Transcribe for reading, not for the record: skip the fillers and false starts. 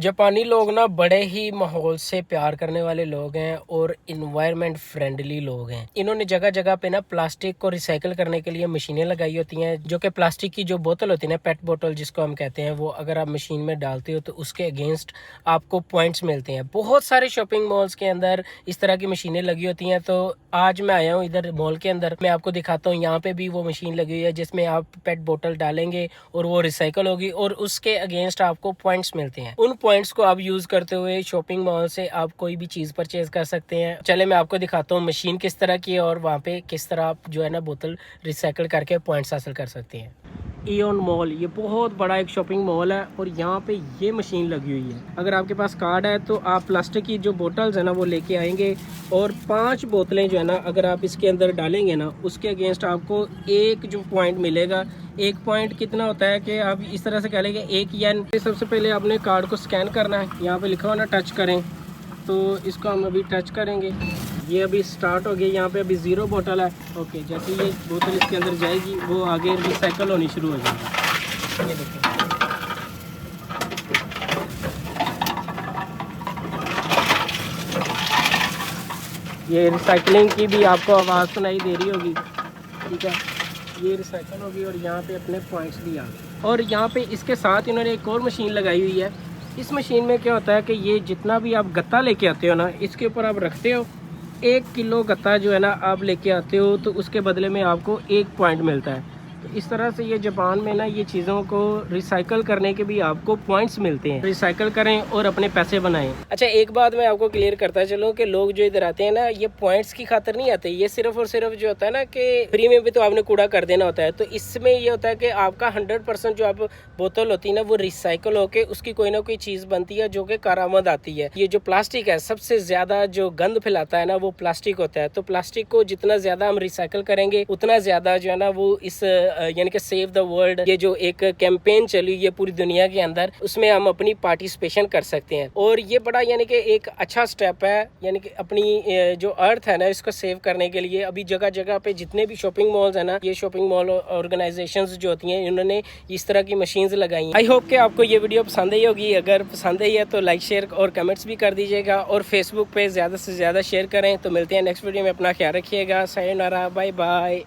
जापानी लोग ना बड़े ही माहौल से प्यार करने वाले लोग हैं और इन्वायरमेंट फ्रेंडली लोग हैं। इन्होंने जगह जगह पे ना प्लास्टिक को रिसाइकल करने के लिए मशीनें लगाई होती हैं, जो कि प्लास्टिक की जो बोतल होती है ना, पेट बोतल जिसको हम कहते हैं, वो अगर आप मशीन में डालते हो तो उसके अगेंस्ट आपको पॉइंट्स मिलते हैं। बहुत सारे शॉपिंग मॉल्स के अंदर इस तरह की मशीनें लगी होती हैं। तो आज मैं आया हूँ इधर मॉल के अंदर, मैं आपको दिखाता हूँ। यहाँ पे भी वो मशीन लगी हुई है जिसमें आप पेट बोतल डालेंगे और वो रिसाइकल होगी और उसके अगेंस्ट आपको पॉइंट्स मिलते हैं। उन पॉइंट्स को आप यूज करते हुए शॉपिंग मॉल से आप कोई भी चीज परचेज कर सकते हैं। चले मैं आपको दिखाता हूँ मशीन किस तरह की है और वहाँ पे किस तरह आप जो है ना बोतल रिसाइकल करके पॉइंट्स हासिल कर सकते हैं। इओन मॉल ये बहुत बड़ा एक शॉपिंग मॉल है और यहाँ पे ये मशीन लगी हुई है। अगर आपके पास कार्ड है तो आप प्लास्टिक की जो बोतल्स है ना वो लेके आएंगे और 5 बोतलें जो है ना अगर आप इसके अंदर डालेंगे ना, उसके अगेंस्ट आपको एक जो पॉइंट मिलेगा। एक पॉइंट कितना होता है कि आप इस तरह से कह लेंगे 1 येन। सबसे पहले आपने कार्ड को स्कैन करना है, यहाँ पे लिखा हुआ ना टच करें, तो इसको हम अभी टच करेंगे। ये अभी स्टार्ट हो गई, यहाँ पे अभी 0 बोतल है। ओके, जैसे ये बोतल इसके अंदर जाएगी वो आगे रिसाइकल होनी शुरू हो जाएगी। ये देखिए, ये रिसाइकलिंग की भी आपको आवाज़ सुनाई दे रही होगी। ठीक है, ये रिसाइकल होगी और यहाँ पे अपने पॉइंट्स भी आ गए। और यहाँ पे इसके साथ इन्होंने एक और मशीन लगाई हुई है। इस मशीन में क्या होता है कि ये जितना भी आप गत्ता लेके आते हो ना, इसके ऊपर आप रखते हो। 1 किलो गत्ता जो है ना आप लेके आते हो तो उसके बदले में आपको 1 पॉइंट मिलता है। तो इस तरह से ये जापान में ना ये चीज़ों को रिसाइकल करने के भी आपको पॉइंट्स मिलते हैं। रिसाइकल करें और अपने पैसे बनाएं। अच्छा, एक बात मैं आपको क्लियर करता चलूँ कि लोग जो इधर आते हैं ना, ये पॉइंट्स की खातिर नहीं आते। ये सिर्फ और सिर्फ जो होता है ना कि फ्री में भी तो आपने कूड़ा कर देना होता है। तो इसमें ये होता है कि आपका 100% जो आप बोतल होती है ना वो रिसाइकल होके उसकी कोई ना कोई चीज़ बनती है जो कि कारामद आती है। ये जो प्लास्टिक है, सबसे ज़्यादा जो गंद फैलाता है ना वो प्लास्टिक होता है। तो प्लास्टिक को जितना ज़्यादा हम रिसाइकल करेंगे उतना ज़्यादा जो है ना वो इस यानी कि सेव द वर्ल्ड, ये जो एक कैंपेन चली है पूरी दुनिया के अंदर, उसमें हम अपनी पार्टिसिपेशन कर सकते हैं। और ये बड़ा यानी कि एक अच्छा स्टेप है, यानी कि अपनी जो अर्थ है ना इसको सेव करने के लिए। अभी जगह जगह पे जितने भी शॉपिंग मॉल्स है ना, ये शॉपिंग मॉल ऑर्गेनाइजेशंस जो होती हैं, इन्होंने इस तरह की मशीन्स लगाई हैं। आई होप कि आपको ये वीडियो पसंद आई होगी। अगर पसंद आई है तो लाइक, शेयर और कमेंट्स भी कर दीजिएगा और फेसबुक पे ज़्यादा से ज़्यादा शेयर करें। तो मिलते हैं नेक्स्ट वीडियो में। अपना ख्याल रखिएगा। Sayonara, bye bye.